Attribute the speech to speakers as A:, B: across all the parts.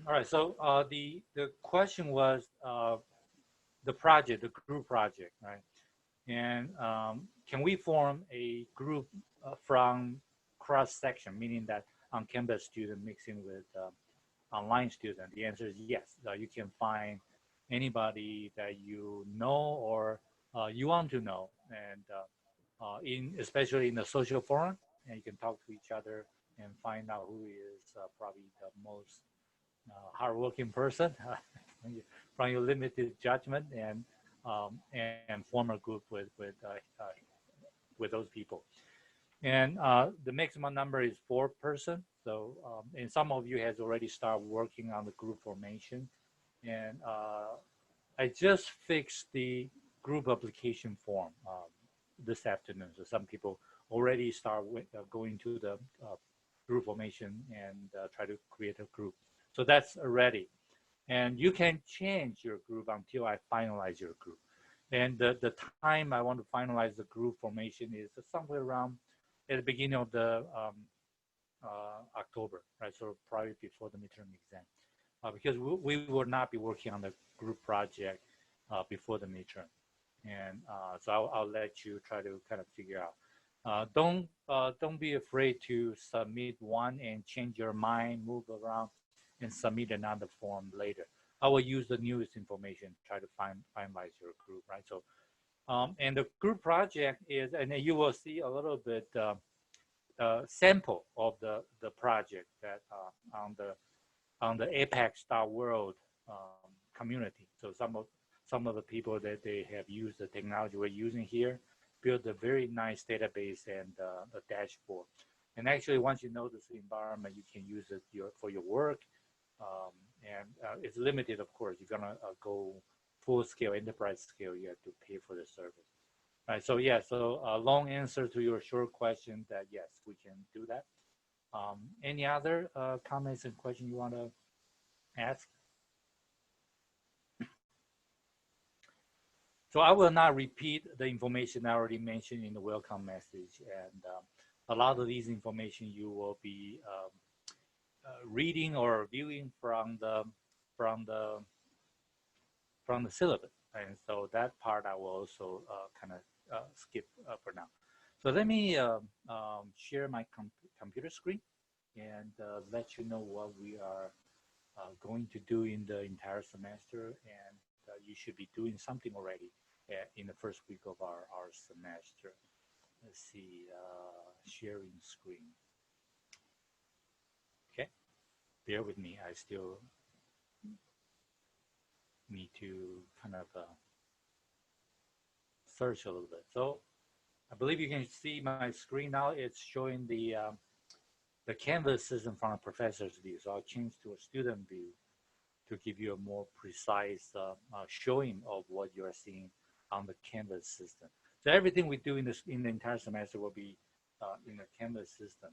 A: All right. So the question was the project, the group project, right? And can we form a group from cross section, meaning that on-campus student mixing with online student? The answer is yes. You can find anybody that you know or you want to know, and in especially in the social forum, and you can talk to each other and find out who is probably the most hardworking person from your limited judgment, and form a group with those people. And the maximum number is 4 person. So, and some of you has already started working on the group formation. And I just fixed the group application form this afternoon. So some people already start going to the group formation and try to create a group. So that's ready. And you can change your group until I finalize your group. And the time I want to finalize the group formation is somewhere around at the beginning of the October, right? So probably before the midterm exam, because we will not be working on the group project before the midterm, and so I'll let you try to kind of figure out. Don't be afraid to submit one and change your mind, move around, and submit another form later. I will use the newest information, try to finalize your group, right? So, and the group project is, and you will see a little bit sample of the project that on the apex.world community. So some of the people that they have used the technology we're using here, built a very nice database and a dashboard. And actually, once you know this environment, you can use it for your work. And it's limited, of course. You're gonna go full scale, enterprise scale. You have to pay for the service. Right. So yeah. So a long answer to your short question that yes, we can do that. Any other comments and questions you want to ask? So I will not repeat the information I already mentioned in the welcome message, and a lot of these information you will be reading or viewing from the from the syllabus, and so that part I will also kind of skip for now. So let me share my computer screen and let you know what we are going to do in the entire semester, and you should be doing something already in the first week of our semester. Let's see, sharing screen. Okay, bear with me. I still need to kind of search a little bit. So I believe you can see my screen now. It's showing the Canvas system from a professor's view. So I'll change to a student view to give you a more precise showing of what you are seeing on the Canvas system. So everything we do in the entire semester will be in the Canvas system,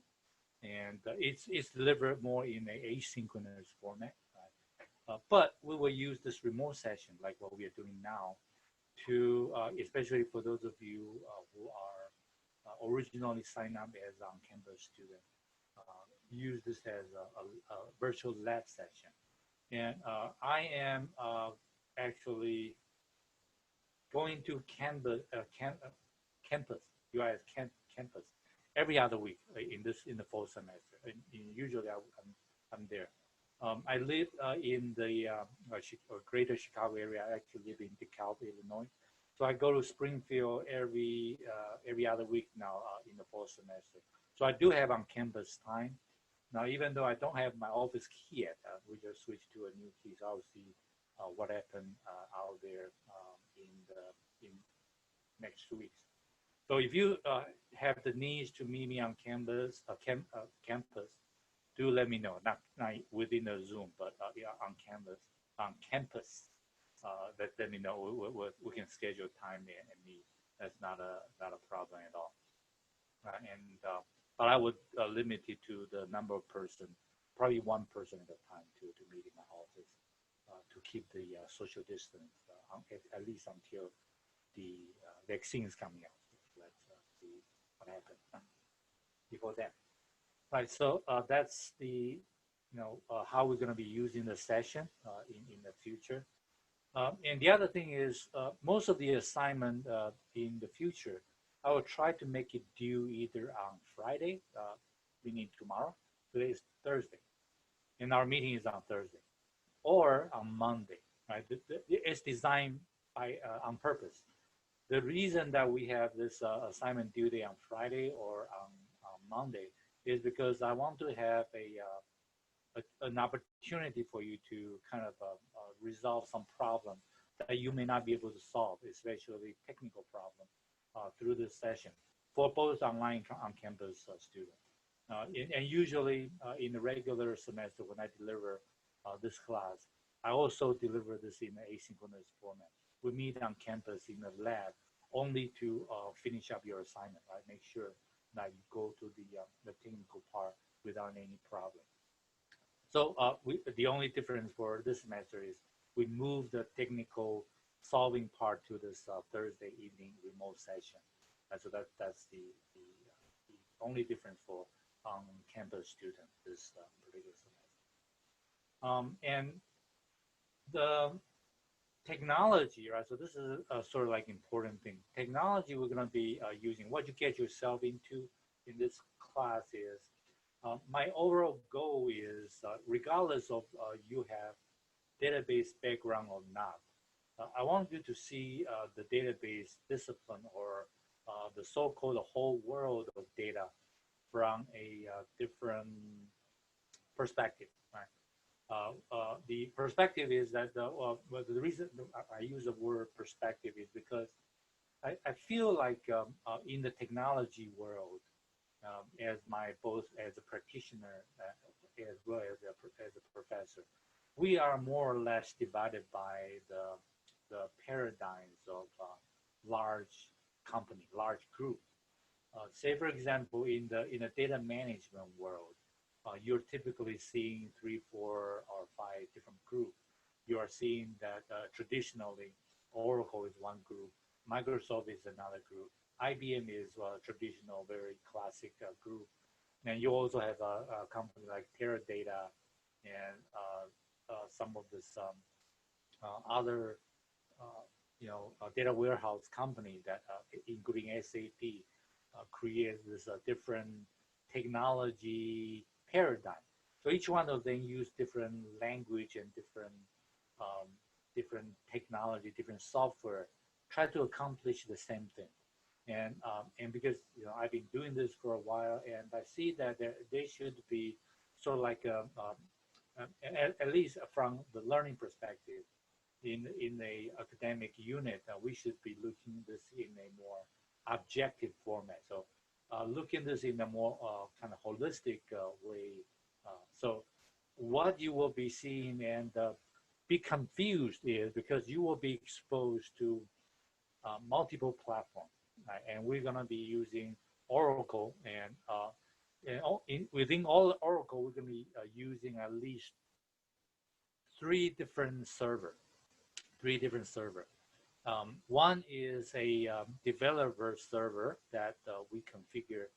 A: and it's delivered more in an asynchronous format. But we will use this remote session like what we are doing now to, especially for those of you who are originally signed up as on-campus students, use this as a virtual lab session. And I am actually going to campus, UIS campus every other week in the fall semester. And usually I'm there. I live in the greater Chicago area. I actually live in DeKalb, Illinois. So I go to Springfield every other week now in the fall semester. So I do have on-campus time. Now, even though I don't have my office key yet, we just switched to a new key. So I'll see what happened out there in next 2 weeks. So if you have the needs to meet me on campus, do let me know. Not within the Zoom, but yeah, on campus. Let me know. We can schedule time there and meet. That's not a problem at all. And but I would limit it to the number of person, probably one person at a time to meet in my office to keep the social distance at least until the vaccine is coming out. So let's see what happens before that. Right. So that's the how we're going to be using the session in the future. And the other thing is most of the assignment in the future, I will try to make it due either on Friday, meaning tomorrow. Today is Thursday, and our meeting is on Thursday, or on Monday. Right? It's designed on purpose. The reason that we have this assignment due day on Friday or on Monday is because I want to have an opportunity for you to kind of resolve some problem that you may not be able to solve, especially technical problem, through this session for both online and on-campus students. And usually in the regular semester when I deliver this class, I also deliver this in an asynchronous format. We meet on campus in the lab only to finish up your assignment, right? Make sure that you go to the technical part without any problem. So the only difference for this semester is we moved the technical solving part to this Thursday evening remote session. So that's the only difference for on-campus students this particular semester. And the technology, right? So this is a sort of like important thing. Technology we're going to be using. What you get yourself into in this class is my overall goal is, regardless of you have database background or not, I want you to see the database discipline or the so-called whole world of data from a different perspective, right? The perspective is that the reason I use the word perspective is because I feel like in the technology world, as both as a practitioner as well as a professor, we are more or less divided by the paradigms of large company, large group. Say for example, in the data management world, you're typically seeing 3, 4, or 5 different groups. You are seeing that traditionally Oracle is one group, Microsoft is another group, IBM is a traditional, very classic group. And you also have a company like Teradata and some of this other data warehouse company that, including SAP, create this different technology paradigm. So each one of them use different language and different technology, different software, try to accomplish the same thing. And because I've been doing this for a while, and I see that they should be sort of like at least from the learning perspective, in a academic unit, we should be looking this in a more objective format. So looking this in a more kind of holistic way. So what you will be seeing and be confused is because you will be exposed to multiple platforms. Right? And we're going to be using Oracle, and within all Oracle, we're going to be using at least three different servers. One is a developer server that we configure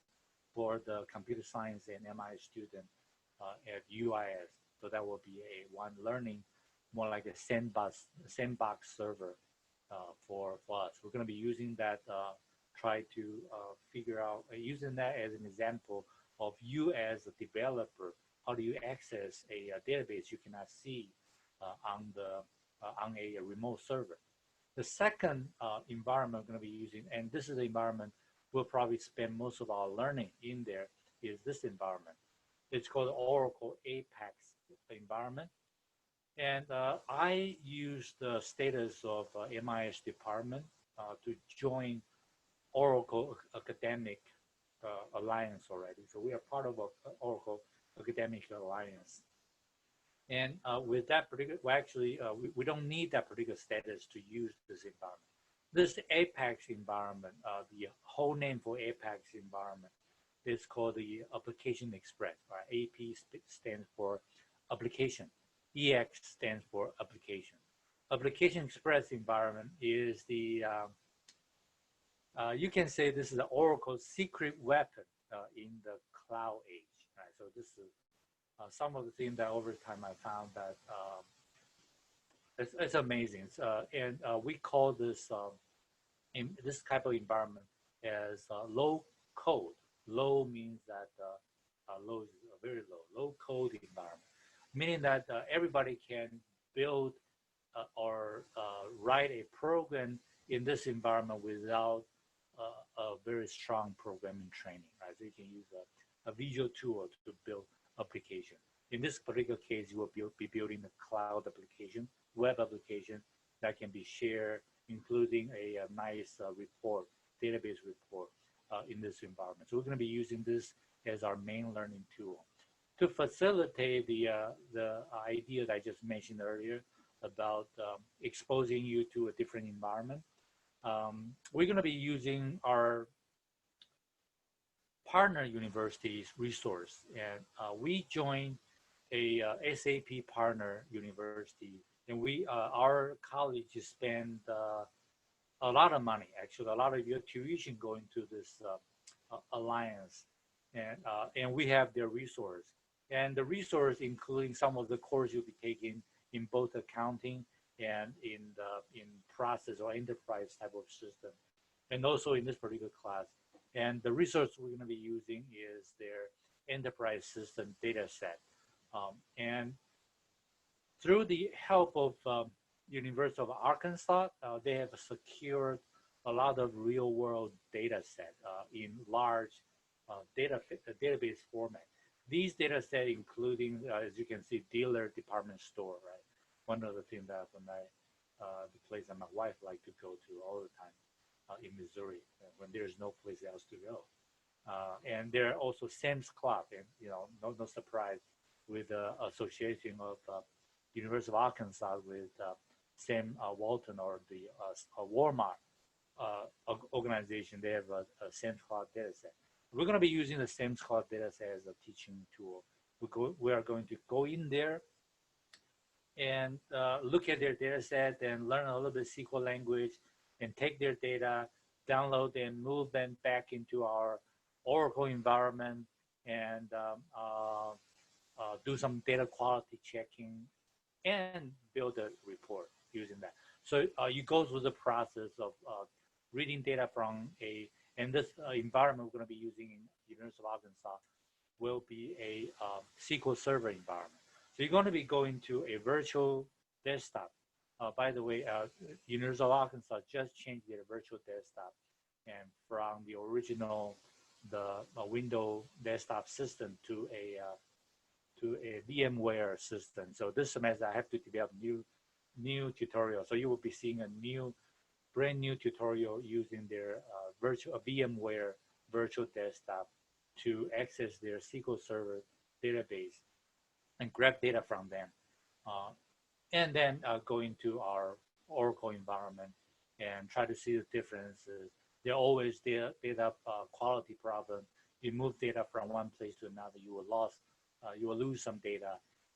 A: for the computer science and MI student at UIS. So that will be one learning, more like a sandbox server for us. We're going to be using that, try to figure out, using that as an example of you as a developer, how do you access a database you cannot see on a remote server. The second environment we're going to be using, and this is the environment we'll probably spend most of our learning in there, is this environment. It's called Oracle Apex environment. And I use the status of MIS department to join Oracle Academic Alliance already. So we are part of Oracle Academic Alliance. And with that particular, we don't need that particular status to use this environment. This Apex environment, the whole name for Apex environment is called the Application Express. Right? AP stands for application. EX stands for application. Application Express environment is the, you can say this is the Oracle's secret weapon in the cloud age. Right? So this is some of the things that over time I found that it's amazing. And we call this in this type of environment as low code. Low means that low is very low code environment, meaning that everybody can build or write a program in this environment without a very strong programming training, right? So you can use a visual tool to build application. In this particular case, you will be building a cloud application, web application that can be shared, including a nice report, database report in this environment. So we're going to be using this as our main learning tool to facilitate the idea that I just mentioned earlier about exposing you to a different environment. We're going to be using our partner universities resource, and we joined a SAP partner university, and we our college spend a lot of money, actually a lot of your tuition going to this alliance, and we have their resource, and the resource including some of the courses you'll be taking in both accounting and in process or enterprise type of system, and also in this particular class. And the resource we're going to be using is their enterprise system data set. And through the help of University of Arkansas, they have secured a lot of real world data set in large database format. These data set including, as you can see, dealer department store, right? One of the things that when the place that my wife liked to go to all the time in Missouri, when there's no place else to go. And there are also Sam's Club, and no surprise with the association of University of Arkansas with Sam Walton or the Walmart organization. They have a Sam's Club data set. We're going to be using the Sam's Club data set as a teaching tool. We are going to go in there and look at their data set and learn a little bit SQL language and take their data, download and move them back into our Oracle environment and do some data quality checking and build a report using that. So you go through the process of reading data from and this environment we're going to be using in University of Arkansas will be a SQL Server environment. So you're going to be going to a virtual desktop. By the way, University of Arkansas just changed their virtual desktop, and from the original, the Windows desktop system to a VMware system. So this semester I have to develop new tutorial. So you will be seeing a brand new tutorial using their VMware virtual desktop to access their SQL Server database and grab data from them. And then go into our Oracle environment and try to see the differences. There are always data quality problems. You move data from one place to another, you will lose some data.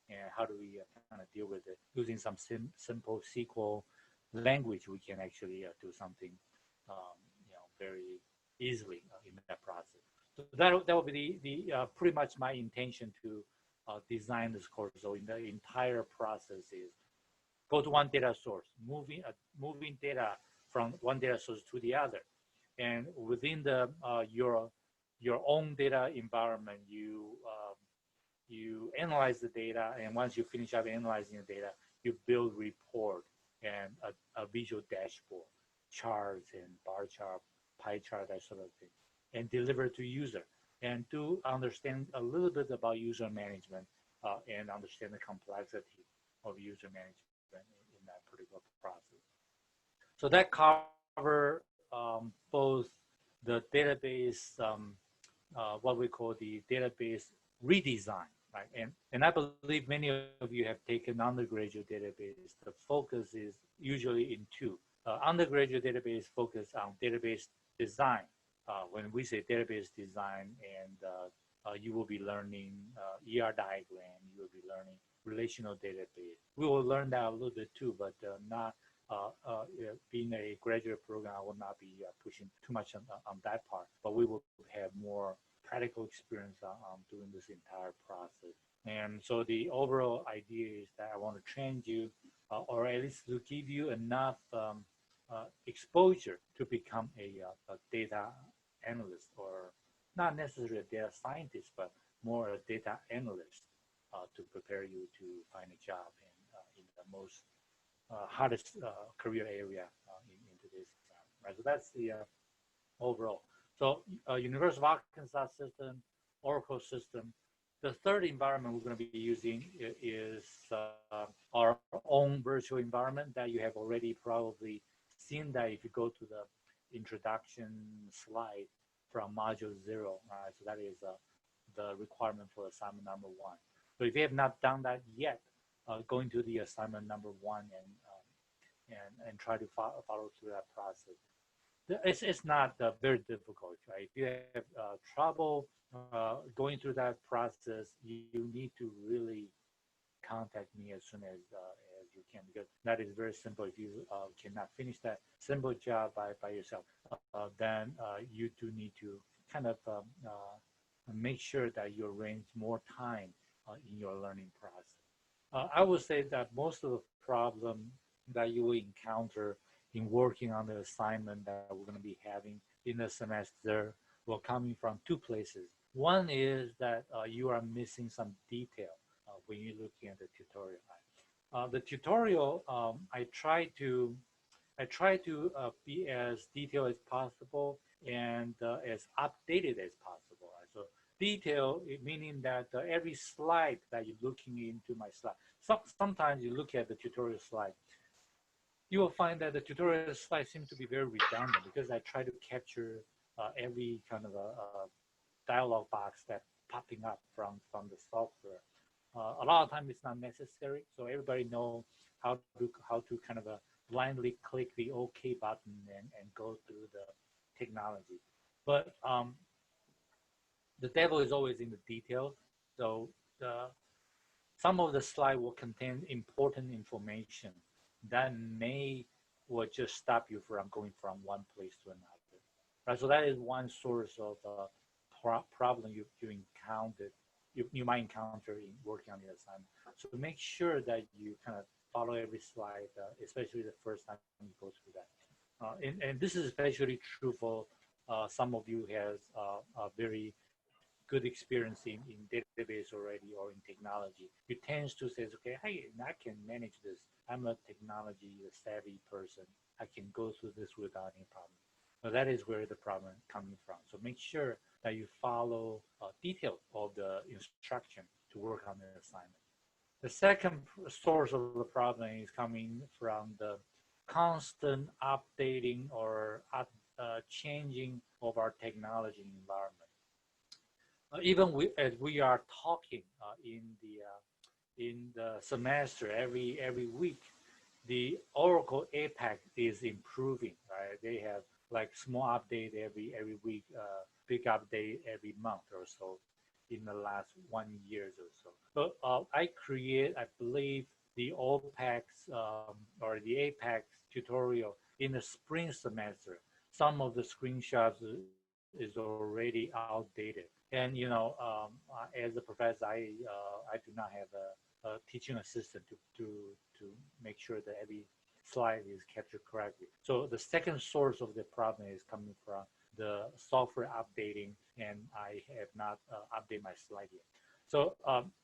A: And how do we kind of deal with it? Using some simple SQL language, we can actually do something very easily in that process. So that will be the pretty much my intention to design this course. So in the entire process is go to one data source, moving data from one data source to the other, and within the your own data environment, you analyze the data, and once you finish up analyzing the data, you build report and a visual dashboard, charts and bar chart, pie chart, that sort of thing, and deliver to user. And to understand a little bit about user management and understand the complexity of user management in that particular process. So that cover both the database, what we call the database redesign, right? And I believe many of you have taken undergraduate database. The focus is usually in two. Undergraduate database focus on database design. When we say database design, and you will be learning ER diagram, you will be learning relational database. We will learn that a little bit too, but not being a graduate program, I will not be pushing too much on that part. But we will have more practical experience on doing this entire process. And so the overall idea is that I want to train you, or at least to give you enough exposure to become a data analyst, or not necessarily a data scientist, but more a data analyst to prepare you to find a job in the most hardest career area in today's time, right? So that's the overall. So University of Arkansas system, Oracle system. The third environment we're going to be using is our own virtual environment that you have already probably seen that if you go to the introduction slide from module 0, right? So that is the requirement for assignment number 1. So if you have not done that yet, go into the assignment number 1 and try to follow through that process. It's not very difficult, right? If you have trouble going through that process, you need to really contact me as soon as you can, because that is very simple. If you cannot finish that simple job by yourself, then you do need to kind of make sure that you arrange more time in your learning process. I would say that most of the problem that you will encounter in working on the assignment that we're going to be having in the semester will coming from 2 places. One is that you are missing some detail when you're looking at the tutorial. The tutorial, I try to be as detailed as possible and as updated as possible. Right? So detail, meaning that every slide that you're looking into my slide. Sometimes you look at the tutorial slide, you will find that the tutorial slides seem to be very redundant because I try to capture every kind of a dialog box that popping up from the software. A lot of times it's not necessary, so everybody know how to kind of blindly click the OK button and go through the technology. But the devil is always in the details. So some of the slide will contain important information that will just stop you from going from one place to another. Right? So that is one source of problem you might encounter in working on the assignment. So make sure that you kind of follow every slide, especially the first time you go through that. And this is especially true for some of you has a very good experience in database already or in technology. You tend to say, okay, hey, I can manage this. I'm a technology savvy person. I can go through this without any problem. So that is where the problem is coming from. So make sure that you follow details of the instruction to work on the assignment. The second source of the problem is coming from the constant updating or changing of our technology environment. Even as we are talking in the semester every week, the Oracle APAC is improving. Right, they have like small update every week, big update every month or so in the last 1 year or so. So I believe, the OPAC's or the APAC tutorial in the spring semester. Some of the screenshots is already outdated. And as a professor, I do not have a teaching assistant to make sure that every slide is captured correctly. So the second source of the problem is coming from the software updating, and I have not updated my slide yet. So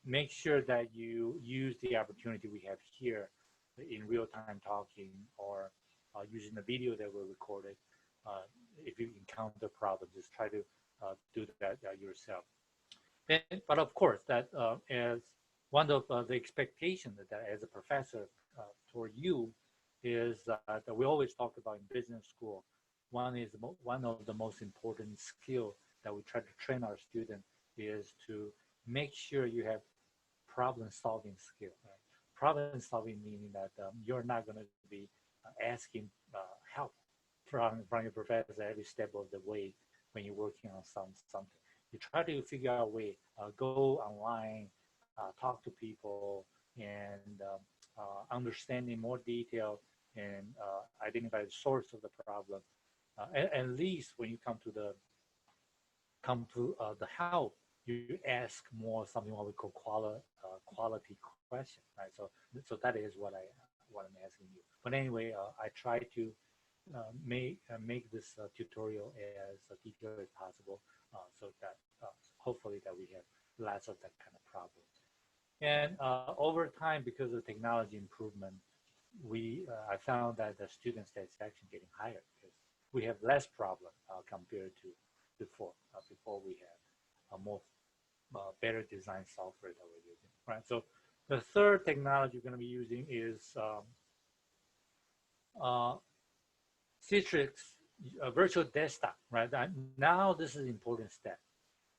A: make sure that you use the opportunity we have here in real-time talking, or using the video that were recorded. If you encounter problems, just try to do that yourself. But of course, that as one of the expectations that as a professor toward you is that we always talk about in business school. One of the most important skill that we try to train our students is to make sure you have problem-solving skill. Right? Problem-solving meaning that you're not going to be asking help from your professor every step of the way when you're working on something. You try to figure out a way, go online, talk to people, and understand in more detail and identify the source of the problem. At least when you come to the help you ask more something what we call quality question, right? So that is what I'm asking you. But anyway, I try to make this tutorial as detailed as possible, so that hopefully that we have less of that kind of problem. And over time, because of technology improvement, I found that the student satisfaction getting higher because we have less problem compared to before. Before we had a more better design software that we're using, right? So the third technology we're going to be using is Citrix virtual desktop, right? Now this is an important step.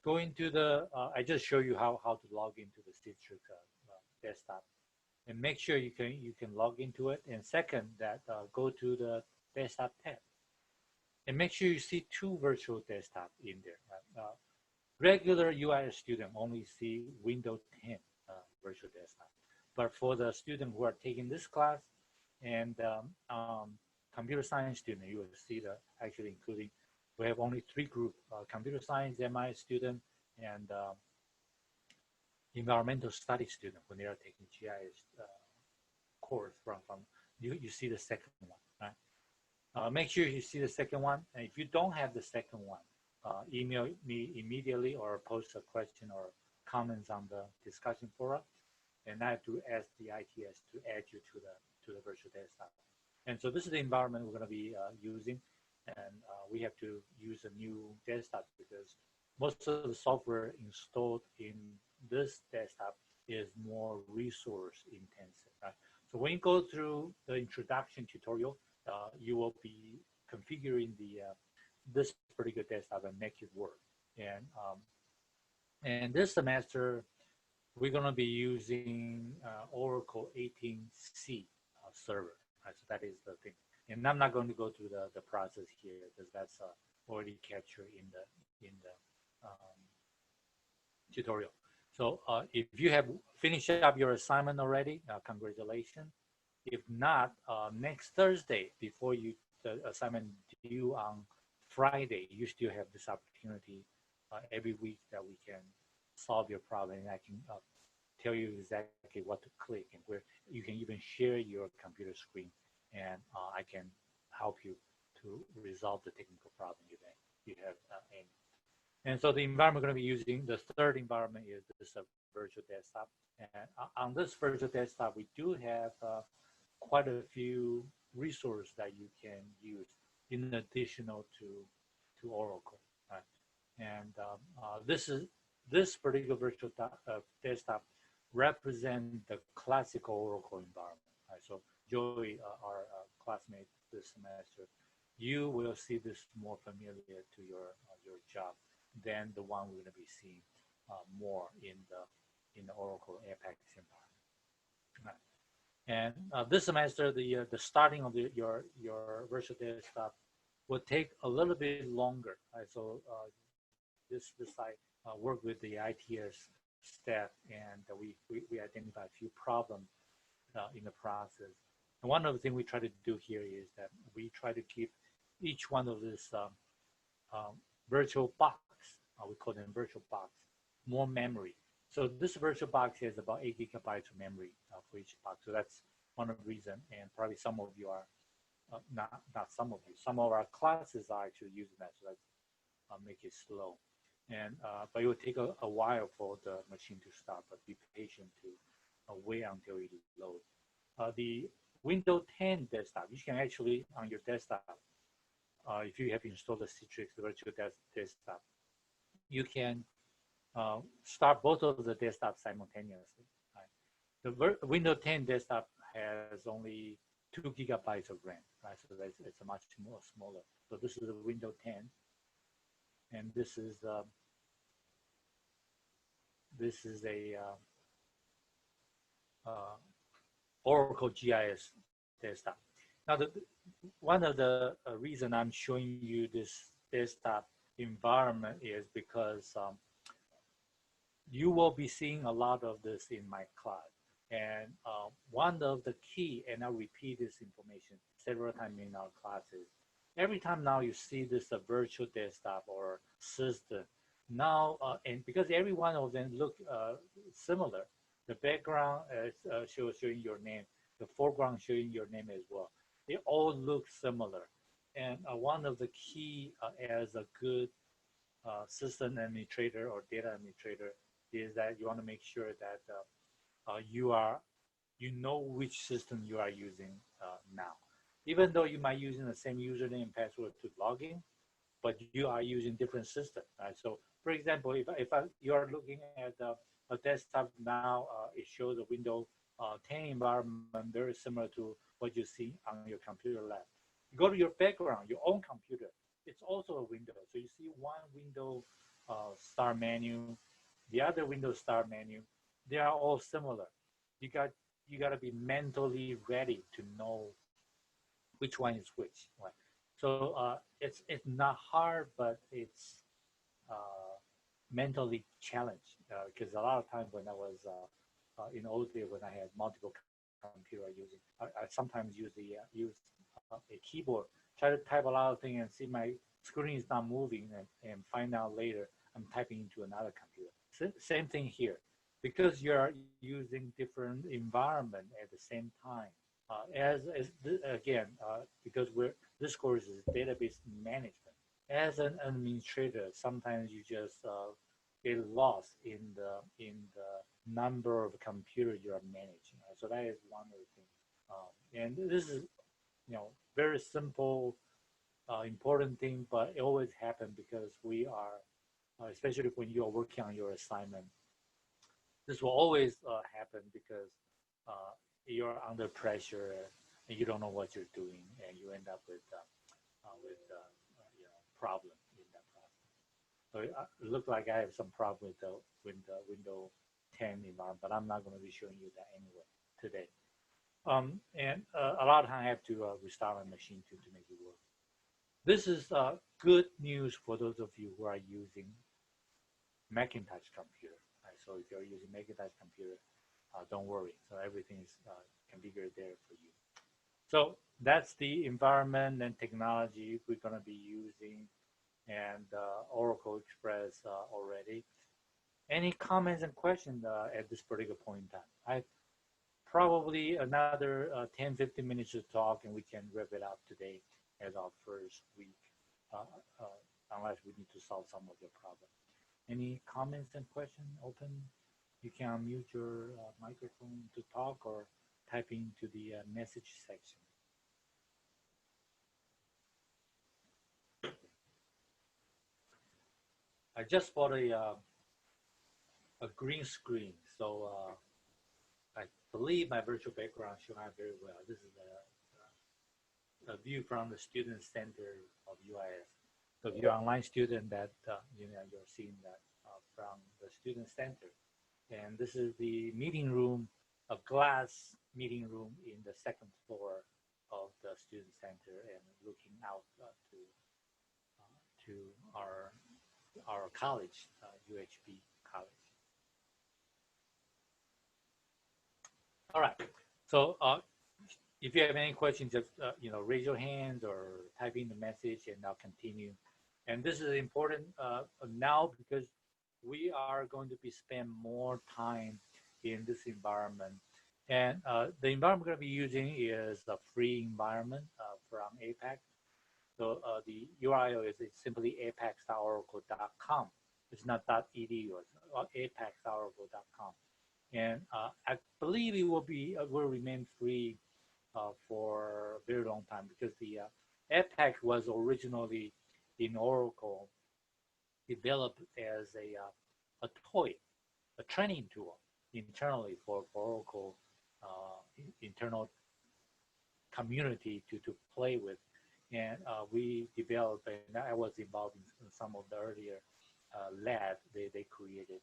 A: Going to the, I just show you how to log into the Citrix desktop, and make sure you can log into it. And second, that go to the desktop tab, and make sure you see two virtual desktop in there. Right? Regular UI student only see Windows 10 virtual desktop, but for the student who are taking this class and computer science student, you will see the actually including, we have only three groups, computer science, MI student, and environmental studies student when they are taking GIS course from you see the second one, right? Make sure you see the second one, and if you don't have the second one, email me immediately or post a question or comments on the discussion forum, and I have to ask the ITS to add you to the virtual desktop. And so this is the environment we're going to be using, and we have to use a new desktop because most of the software installed in this desktop is more resource intensive, right? So when you go through the introduction tutorial, you will be configuring this particular desktop and make it work. And this semester, we're going to be using Oracle 18C server. Right? So that is the thing. And I'm not going to go through the process here because that's already captured in the tutorial. So if you have finished up your assignment already, congratulations. If not, next Thursday, before the assignment due on Friday, you still have this opportunity every week that we can solve your problem. And I can tell you exactly what to click and where you can even share your computer screen, and I can help you to resolve the technical problem you have in. And so the environment we're going to be using, the third environment is this virtual desktop. And on this virtual desktop, we do have quite a few resources that you can use in addition to Oracle. Right? And this particular virtual desktop represents the classical Oracle environment. Right? So Joey, our classmate this semester, you will see this more familiar to your job than the one we're going to be seeing more in the Oracle Apex environment. Right. And this semester, the starting of your virtual desktop will take a little bit longer. Right? So this I work with the ITS staff, and we identify a few problems in the process. And one of the things we try to do here is that we try to keep each one of this virtual box, we call them virtual box, more memory. So this virtual box has about 8 gigabytes of memory for each box. So that's one of the reasons, and probably some of you are, not some of you, some of our classes are actually using that, so that's make it slow. And but it will take a while for the machine to start, but be patient to wait until it loads. The Windows 10 desktop, you can actually, on your desktop, if you have installed the Citrix virtual desktop, you can start both of the desktops simultaneously. Right? The Windows 10 desktop has only 2 gigabytes of RAM, right? So it's a much more smaller. So this is the Windows 10, and this is a Oracle GIS desktop. Now, one of the reason I'm showing you this desktop environment is because you will be seeing a lot of this in my class. And one of the key, and I'll repeat this information several times in our classes, every time now you see this virtual desktop or system, now, and because every one of them look similar, the background is showing your name, the foreground showing your name as well. They all look similar. And one of the key as a good system administrator or data administrator is that you want to make sure that you know which system you are using now. Even though you might using the same username and password to log in, but you are using different system, right? So, for example, if you are looking at a desktop now, it shows a Windows 10 environment very similar to what you see on your computer lab. You go to your background, your own computer, it's also a window. So you see one window start menu, the other window start menu. They are all similar. You got you got to be mentally ready to know which one is which. Right? So it's not hard, but it's mentally challenged because a lot of times when I was in old days when I had multiple computer using, I sometimes use a keyboard, try to type a lot of things and see my screen is not moving and find out later I'm typing into another computer. Same thing here, because you're using different environment at the same time. Again, because this course is database management. As an administrator, sometimes you just get lost in the number of computers you are managing. So that is one of the things. And this is very simple, important thing, but it always happens because we are, especially when you are working on your assignment, this will always happen because uh, you're under pressure and you don't know what you're doing, and you end up with problem in that process. So it looks like I have some problem with the Windows 10 environment, but I'm not going to be showing you that anyway today. And a lot of time I have to restart my machine to make it work. This is good news for those of you who are using Macintosh computer. Right? So if you're using Macintosh computer, don't worry. So everything is configured there for you. So that's the environment and technology we're going to be using, and Oracle Express already. Any comments and questions at this particular point in time? I probably another 10, 15 minutes to talk, and we can wrap it up today as our first week, uh, unless we need to solve some of your problem. Any comments and questions? Open. You can unmute your microphone to talk or type into the message section. I just bought a green screen, so I believe my virtual background should have very well. This is a view from the student center of UIS. So if you're an online student, that you're seeing that from the student center. And this is the meeting room, a glass meeting room in the second floor of the student center, and looking out to our college, UHB College. All right. So if you have any questions, just raise your hands or type in the message, and I'll continue. And this is important now because we are going to be spend more time in this environment. And the environment we're going to be using is a free environment from APAC. So the URL is simply apex.oracle.com. It's not .edu, it's apex.oracle.com. And I believe it will remain free for a very long time, because the APEC was originally in Oracle developed as a toy, a training tool internally for Oracle internal community to play with. And we developed, and I was involved in some of the earlier lab they created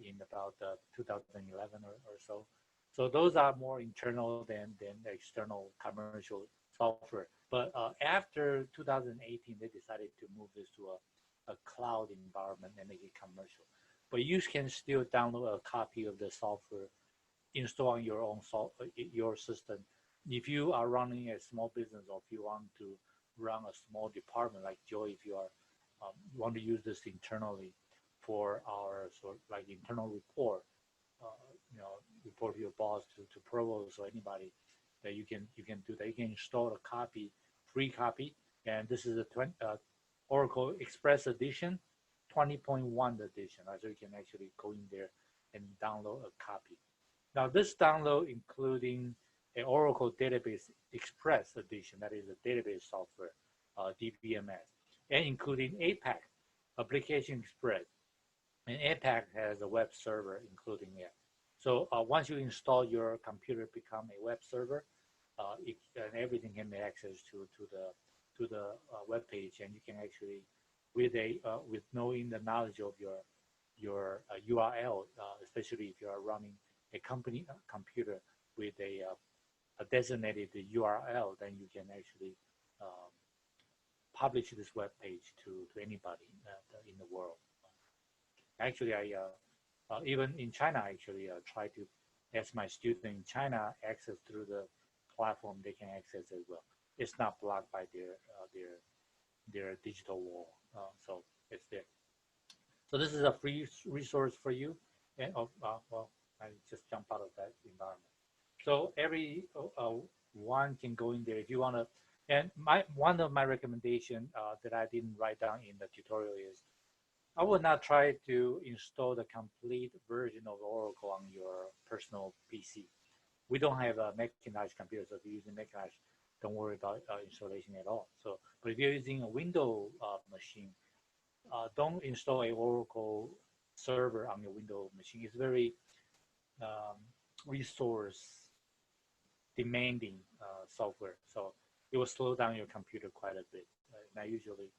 A: in about 2011 or so. So those are more internal than external commercial software. But after 2018, they decided to move this to a cloud environment and make it commercial. But you can still download a copy of the software, install on your own your system. If you are running a small business, or if you want to run a small department like Joy, if you are want to use this internally, for our sort of like internal report, you know, report to your boss, to provost or anybody, that you can do that. You can install a copy, free copy, and this is a Oracle Express Edition, 20.1 edition, right? So you can actually go in there and download a copy. Now this download including a Oracle Database Express Edition, that is a database software, DBMS, and including APAC, Application Express, and APAC has a web server including it. So once you install, your computer become a web server, and everything can be accessed to the web page, and you can actually, with knowing the knowledge of your URL, especially if you are running a company computer with a designated URL, then you can actually publish this web page to anybody in the world. Actually, I even in China, actually try to ask my student in China access through the platform. They can access as well. It's not blocked by their digital wall, so it's there. So this is a free resource for you, and well, I just jump out of that environment. So every one can go in there if you want to. And one of my recommendation that I didn't write down in the tutorial is, I would not try to install the complete version of Oracle on your personal PC. We don't have a Macintosh computer, so if you're using Macintosh, don't worry about installation at all. So, but if you're using a Windows machine, don't install a Oracle server on your Windows machine. It's very resource demanding software, so it will slow down your computer quite a bit. And I usually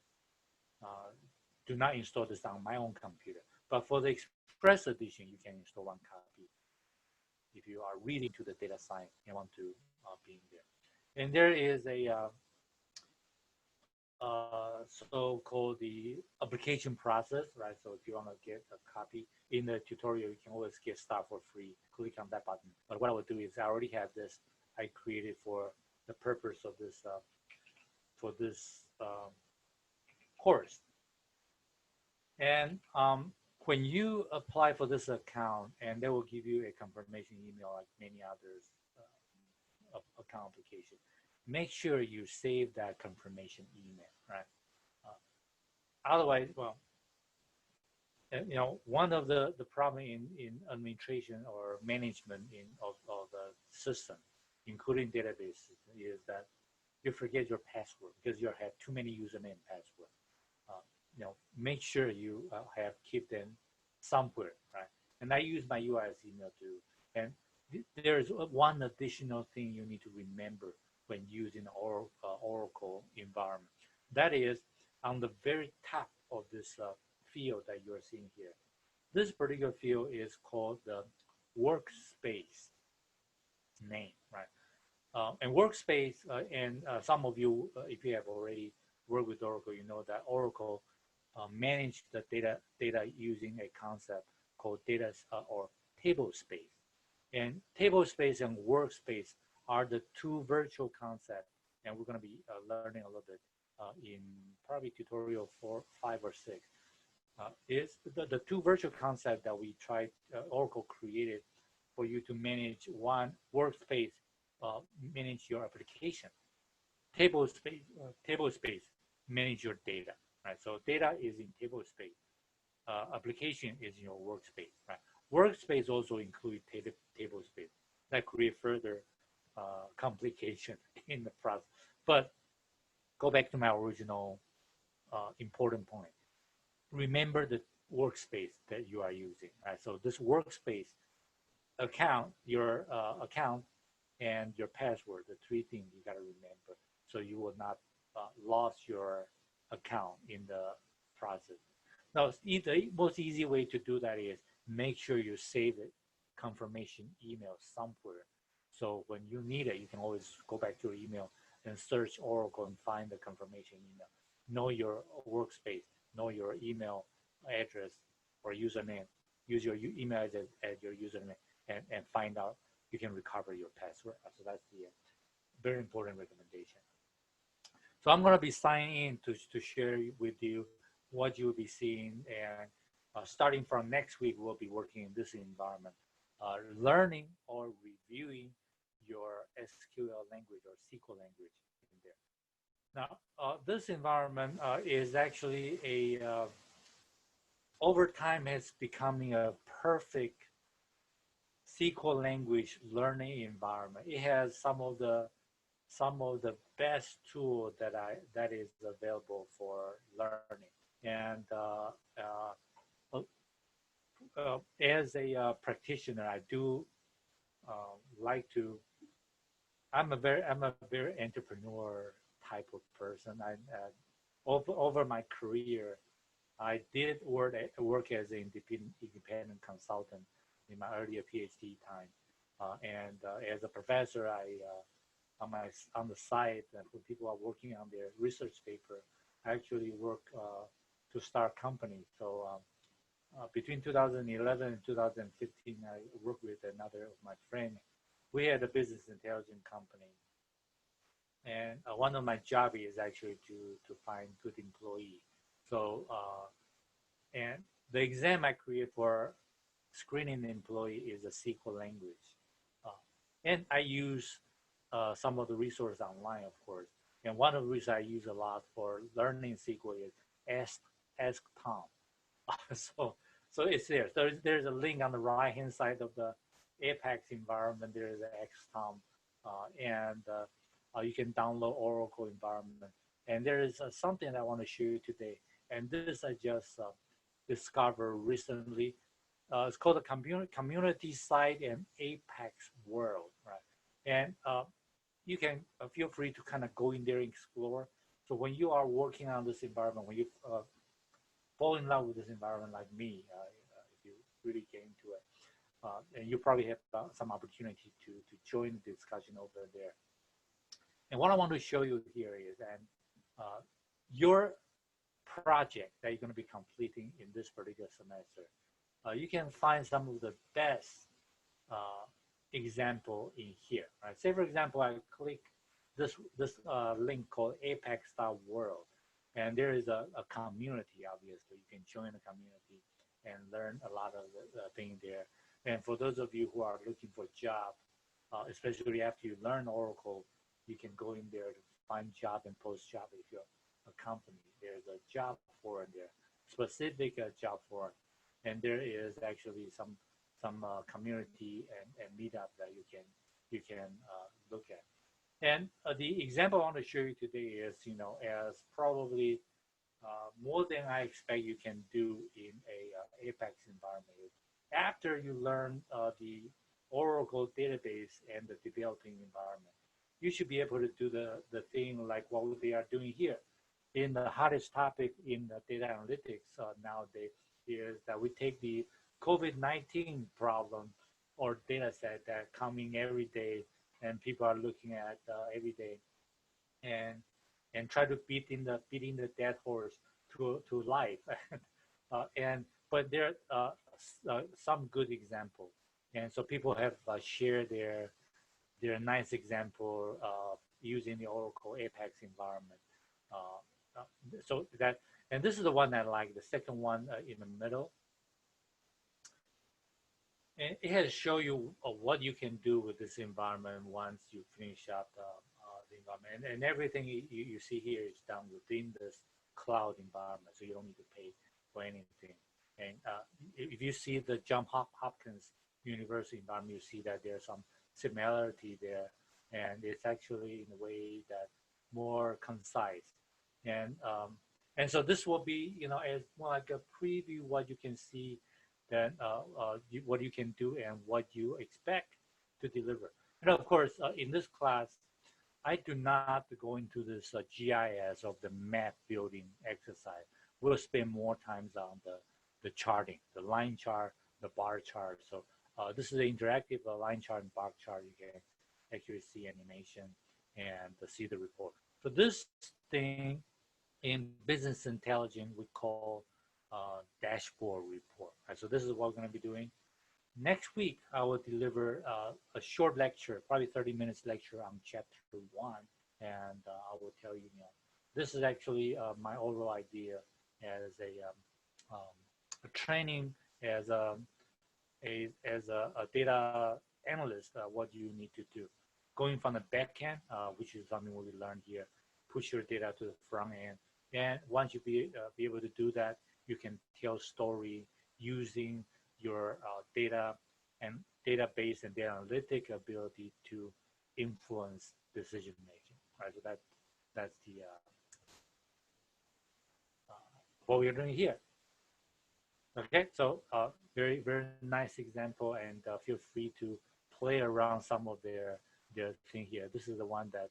A: do not install this on my own computer. But for the Express Edition, you can install one copy if you are really into the data science and want to be in there. And there is a so-called the application process, right? So if you want to get a copy in the tutorial, you can always get stuff for free. Click on that button. But what I would do is, I already have this I created for the purpose of this course. And when you apply for this account, and they will give you a confirmation email like many others account application, make sure you save that confirmation email, right? Otherwise, well, you know, one of the problem in administration or management of the system, including databases, is that you forget your password because you have too many username and password. You know, make sure you keep them somewhere, right? And I use my UIS email too. And there is one additional thing you need to remember when using Oracle environment. That is, on the very top of this field that you are seeing here. This particular field is called the workspace name, right? And workspace, and some of you, if you have already worked with Oracle, you know that Oracle manage the data using a concept called data or table space. And table space and workspace are the two virtual concepts, and we're going to be learning a little bit in probably tutorial 4, 5, or 6. Is the two virtual concepts that we tried, Oracle created for you to manage one workspace, manage your application. Table space manage your data. Right, so data is in table space. Application is in your workspace. Right, workspace also includes table space. That create further complication in the process. But go back to my original important point. Remember the workspace that you are using. Right, so this workspace account, your account, and your password, the three things you got to remember, so you will not lose your account in the process. Now, the most easy way to do that is make sure you save the confirmation email somewhere. So when you need it, you can always go back to your email and search Oracle and find the confirmation email. Know your workspace, know your email address or username. Use your email as your username and find out you can recover your password. So that's the very important recommendation. So I'm going to be signing in to share with you what you'll be seeing, and starting from next week, we'll be working in this environment, learning or reviewing your SQL language or SQL language in there. Now, this environment is actually over time has becoming a perfect SQL language learning environment. It has some of the best tools that is available for learning. And as a practitioner, I do like to. I'm a very entrepreneur type of person. Over my career, I did work as an independent consultant in my earlier PhD time, and as a professor, on the side when people are working on their research paper, I actually work to start companies. So between 2011 and 2015, I worked with another of my friends. We had a business intelligence company, and one of my job is actually to find good employee. So and the exam I create for screening the employee is a SQL language, and I use some of the resources online, of course. And one of the reasons I use a lot for learning SQL is Ask Tom. So it's there. So there's a link on the right-hand side of the Apex environment. There is an XCOM, and you can download Oracle environment. And there is something I want to show you today. And this I just discovered recently. It's called the community site and Apex world, right? And you can feel free to kind of go in there and explore. So when you are working on this environment, when you fall in love with this environment like me, if you really get into it, and you probably have some opportunity to join the discussion over there. And what I want to show you here is that your project that you're going to be completing in this particular semester, you can find some of the best example in here. Right? Say for example, I click this link called apex.world, and there is a community. Obviously, you can join the community and learn a lot of the thing there. And for those of you who are looking for a job, especially after you learn Oracle, you can go in there to find job and post job if you're a company. There's a job forum there, specific job forum, and there is actually some community and meetup that you can look at. And the example I want to show you today is, as probably more than I expect you can do in a Apex environment. After you learn the Oracle database and the developing environment, you should be able to do the thing like what they are doing here. In the hottest topic in the data analytics nowadays is that we take the COVID-19 problem or data set that coming every day and people are looking at every day, and try to beating the dead horse to life. But there are some good examples, and so people have shared their nice example using the Oracle Apex environment. So that, and this is the one I like. The second one in the middle, and it has show you what you can do with this environment once you finish up the environment, and everything you see here is done within this cloud environment, so you don't need to pay for anything. And if you see the Johns Hopkins University environment, you see that there's some similarity there, and it's actually in a way that more concise. And so this will be, as more like a preview what you can see, that what you can do and what you expect to deliver. And of course, in this class, I do not go into this GIS of the map building exercise. We'll spend more time on the charting, the line chart, the bar chart. So this is an interactive line chart and bar chart. You can actually see animation and see the report. So this thing in business intelligence we call dashboard report. Right? So this is what we're going to be doing. Next week, I will deliver a short lecture, probably 30 minutes lecture on chapter 1. And I will tell you, this is actually my overall idea as training as a data analyst, what you need to do. Going from the back end, which is something we learned here, push your data to the front end. And once you be able to do that, you can tell story using your data and database and data analytic ability to influence decision making. Right, so that's the what we're doing here. Okay, so very nice example, and feel free to play around some of their thing here. This is the one that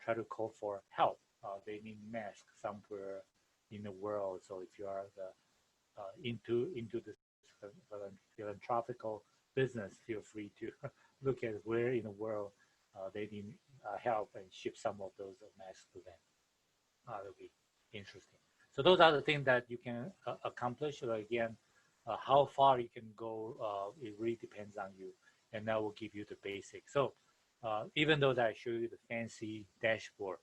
A: try to call for help. They need masks somewhere in the world. So if you are into this philanthropical business, feel free to look at where in the world they need help and ship some of those masks to them. That'll be interesting. So those are the things that you can accomplish. So again, how far you can go, it really depends on you, and that will give you the basics. So even though that I show you the fancy dashboard,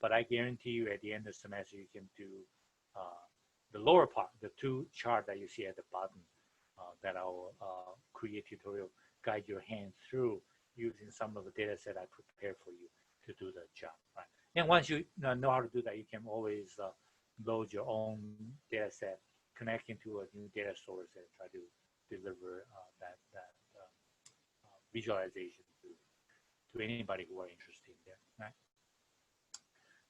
A: but I guarantee you at the end of the semester you can do the lower part, the two chart that you see at the bottom that I will create tutorial, guide your hand through using some of the data set I prepared for you to do the job. Right? And once you know how to do that, you can always load your own data set, connect into a new data source, and try to deliver that visualization to anybody who are interested in there. Right?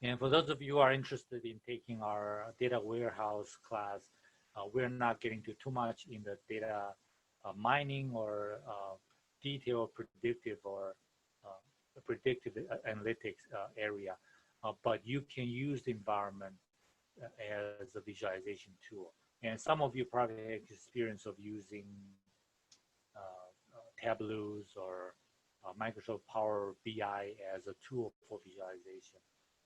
A: And for those of you who are interested in taking our data warehouse class, we're not getting to too much in the data mining or detailed predictive or predictive analytics area, but you can use the environment as a visualization tool. And some of you probably have experience of using Tableaus or Microsoft Power BI as a tool for visualization.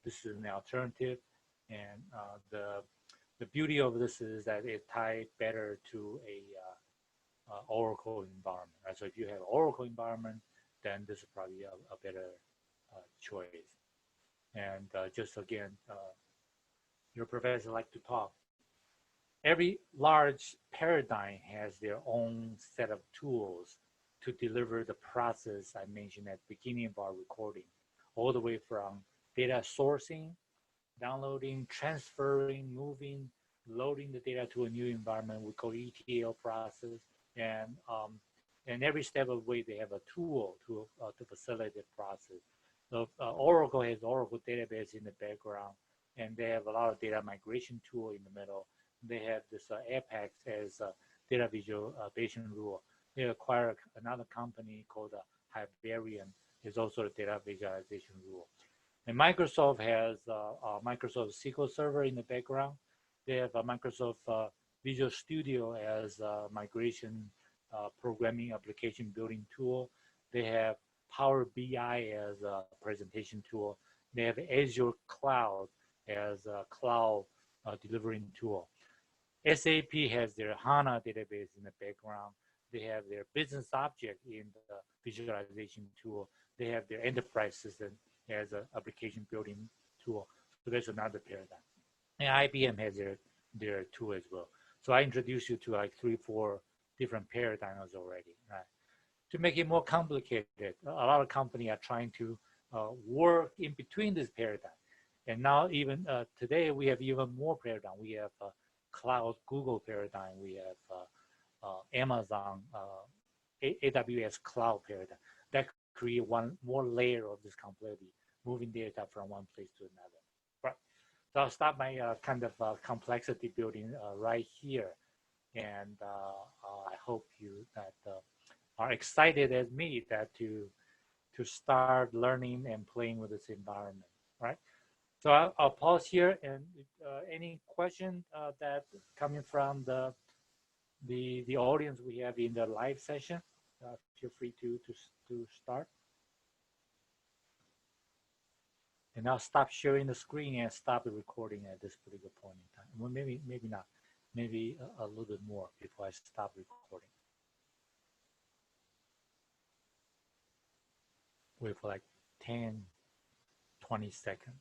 A: This is an alternative, and the beauty of this is that it ties better to a Oracle environment. Right? So if you have Oracle environment, then this is probably a better choice. And just again, your professor like to talk. Every large paradigm has their own set of tools to deliver the process I mentioned at the beginning of our recording, all the way from data sourcing, downloading, transferring, moving, loading the data to a new environment. We call ETL process, and every step of the way they have a tool to facilitate the process. So Oracle has Oracle database in the background, and they have a lot of data migration tool in the middle. They have this Apex as a data visualization rule. They acquired another company called Hyperion, is also a data visualization rule. And Microsoft has Microsoft SQL Server in the background. They have a Microsoft Visual Studio as a migration programming application building tool. They have Power BI as a presentation tool. They have Azure Cloud as a cloud delivering tool. SAP has their HANA database in the background. They have their business object in the visualization tool. They have their enterprise system as an application building tool. So there's another paradigm. And IBM has their tool as well. So I introduced you to like 3-4 different paradigms already, right? To make it more complicated, a lot of companies are trying to work in between this paradigm. And now even today, we have even more paradigm. We have cloud Google paradigm. We have Amazon, AWS cloud paradigm. That create one more layer of this complexity, moving data from one place to another. Right. So I'll start my kind of complexity building right here. And I hope you that are excited as me that to start learning and playing with this environment, right? So I'll pause here, and any question that coming from the audience we have in the live session, feel free to start. And I'll stop sharing the screen and stop the recording at this particular point in time. Well, maybe not, maybe a little bit more before I stop recording. Wait for like 10, 20 seconds.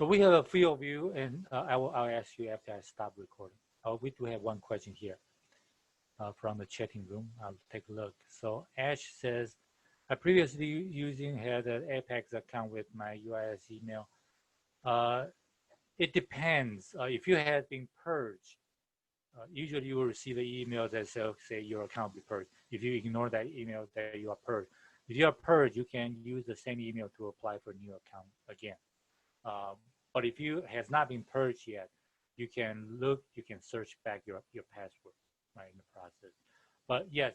A: So we have a few of you, and I'll ask you after I stop recording. We do have one question here from the chatting room. I'll take a look. So Ash says, I previously had an Apex account with my UIS email. It depends. If you had been purged, usually you will receive an email that says, say your account be purged. If you ignore that email, that you are purged. If you are purged, you can use the same email to apply for a new account again. But if you has not been purged yet, you can search back your password right in the process. But yes,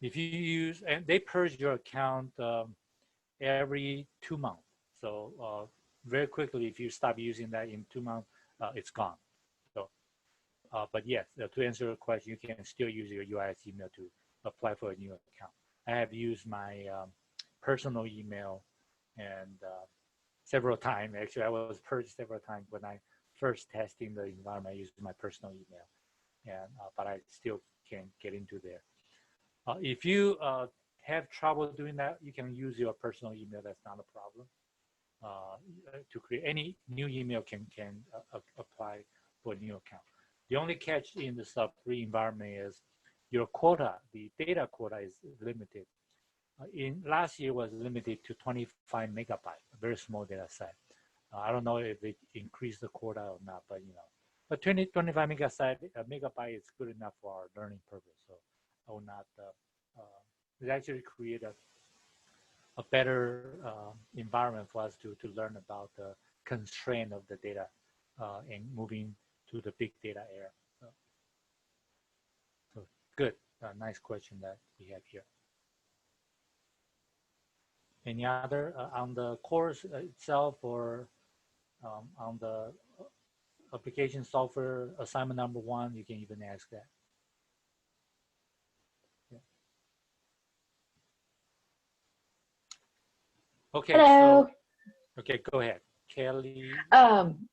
A: if you use, and they purge your account every 2 months. So very quickly, if you stop using that in 2 months, it's gone. So, but yes, to answer your question, you can still use your UIS email to apply for a new account. I have used my personal email and several times. Actually, I was purged several times when I first testing the environment. I used my personal email, and but I still can get into there. If you have trouble doing that, you can use your personal email. That's not a problem. To create any new email can apply for a new account. The only catch in the sub-3 environment is your quota, the data quota is limited. In last year was limited to 25 megabytes, a very small data set. I don't know if it increased the quota or not, but but 25 megabyte is good enough for our learning purpose. So I will not. It actually create a better environment for us to learn about the constraint of the data and moving to the big data era. So good, nice question that we have here. Any other on the course itself or on the application software assignment number 1, you can even ask that. Yeah. Okay.
B: Hello.
A: So, okay, go ahead. Kelly.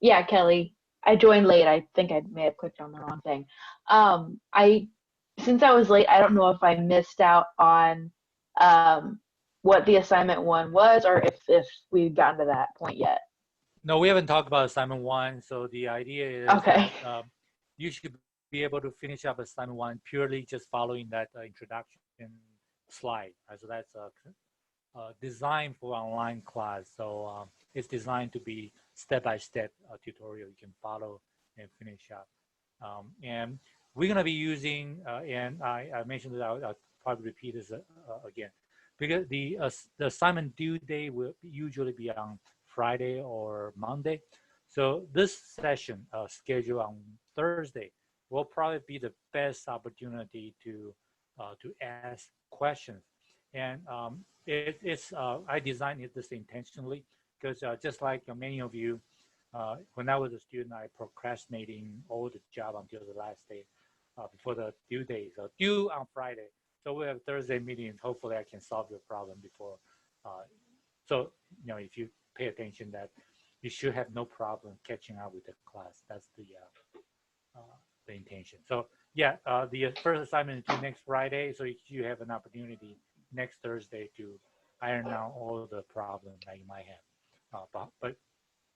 B: Yeah, Kelly. I joined late. I think I may have clicked on the wrong thing. Since I was late, I don't know if I missed out on what the assignment 1 was, or if we've gotten to that point yet.
A: No, we haven't talked about assignment 1. So the idea is
B: okay.
A: that you should be able to finish up assignment 1 purely just following that introduction slide. So that's designed for online class. So it's designed to be step-by-step tutorial you can follow and finish up. And we're going to be using, and I mentioned that I'll probably repeat this again, because the assignment due date will usually be on Friday or Monday. So this session scheduled on Thursday will probably be the best opportunity to ask questions. And I designed this intentionally because just like many of you, when I was a student, I procrastinating all the job until the last day before the due date. So due on Friday. So we have Thursday meetings. Hopefully I can solve your problem before. So, if you pay attention that you should have no problem catching up with the class. That's the intention. So yeah, the first assignment is due next Friday. So you have an opportunity next Thursday to iron out all the problems that you might have. But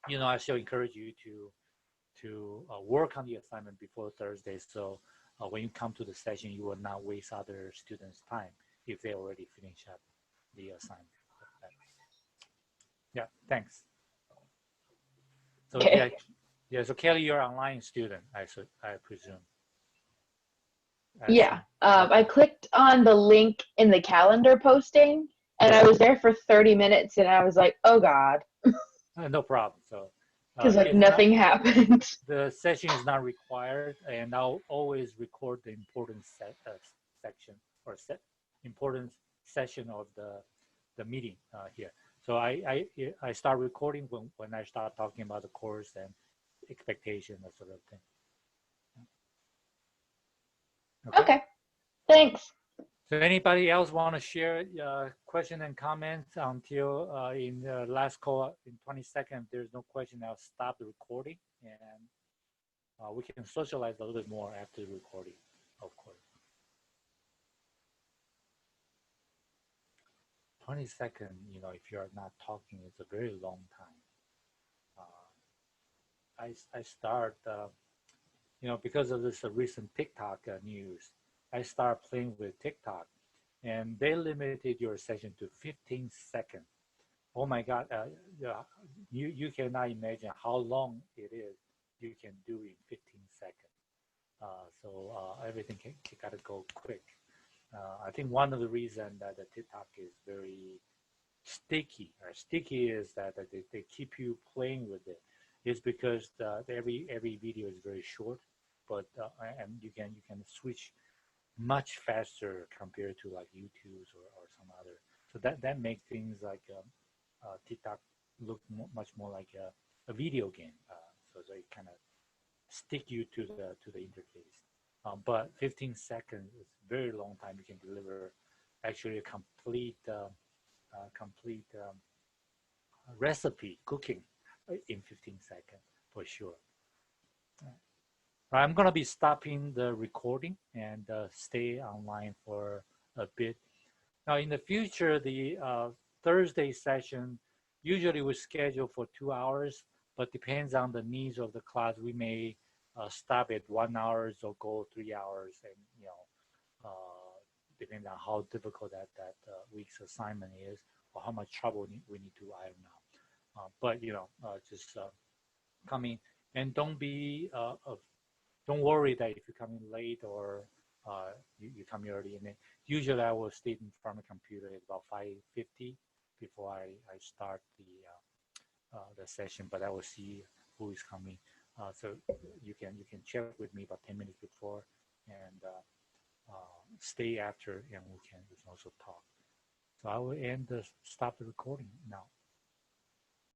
A: I still encourage you to work on the assignment before Thursday. So when you come to the session, you will not waste other students' time if they already finish up the assignment. Yeah, thanks. So
B: okay.
A: yeah. So Kelly, you're an online student, I presume.
B: Yeah. I clicked on the link in the calendar posting, and I was there for 30 minutes, and I was like, oh God.
A: No problem. So
B: because nothing happened.
A: The session is not required, and I'll always record the important section or important session of the meeting here. So I start recording when I start talking about the course and expectation, that sort of thing.
B: Okay. Thanks.
A: So anybody else want to share question and comments until in the last call in 20 seconds? If there's no question, I'll stop the recording and we can socialize a little bit more after the recording, of course. 20 seconds, if you're not talking, it's a very long time. I start, because of this recent TikTok news, I start playing with TikTok, and they limited your session to 15 seconds. Oh my God, yeah, you cannot imagine how long it is you can do in 15 seconds. Everything gotta go quick. I think one of the reasons that the TikTok is very sticky, or sticky is that they keep you playing with it, is because every video is very short, but and you can switch much faster compared to like YouTube's or some other. So that makes things like TikTok look much more like a video game. So they kind of stick you to the interface. But 15 seconds is a very long time. You can deliver actually a complete recipe cooking in 15 seconds for sure. I'm going to be stopping the recording and stay online for a bit. Now, in the future, the Thursday session usually we schedule for 2 hours, but depends on the needs of the class. We may stop at 1 hour or go 3 hours, and depending on how difficult that week's assignment is, or how much trouble we need to iron out. But just coming, and don't worry that if you come in late or you come early. And then usually I will stay in front of the computer at about 5:50 before I start the session. But I will see who is coming. So you can check with me about 10 minutes before, and stay after, and we can also talk. So I will stop the recording now.